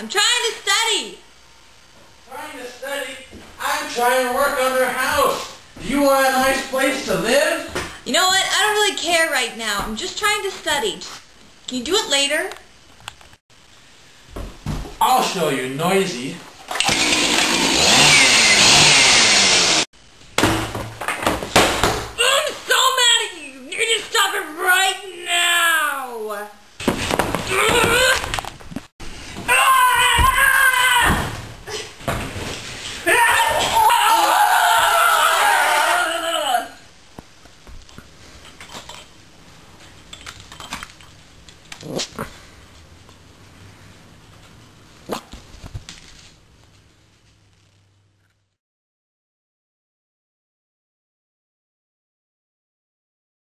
I'm trying to study. Trying to study? I'm trying to work on their house. Do you want a nice place to live? You know what? I don't really care right now. I'm just trying to study. Can you do it later? I'll show you, noisy. I'm so mad at you! You need to stop it right now!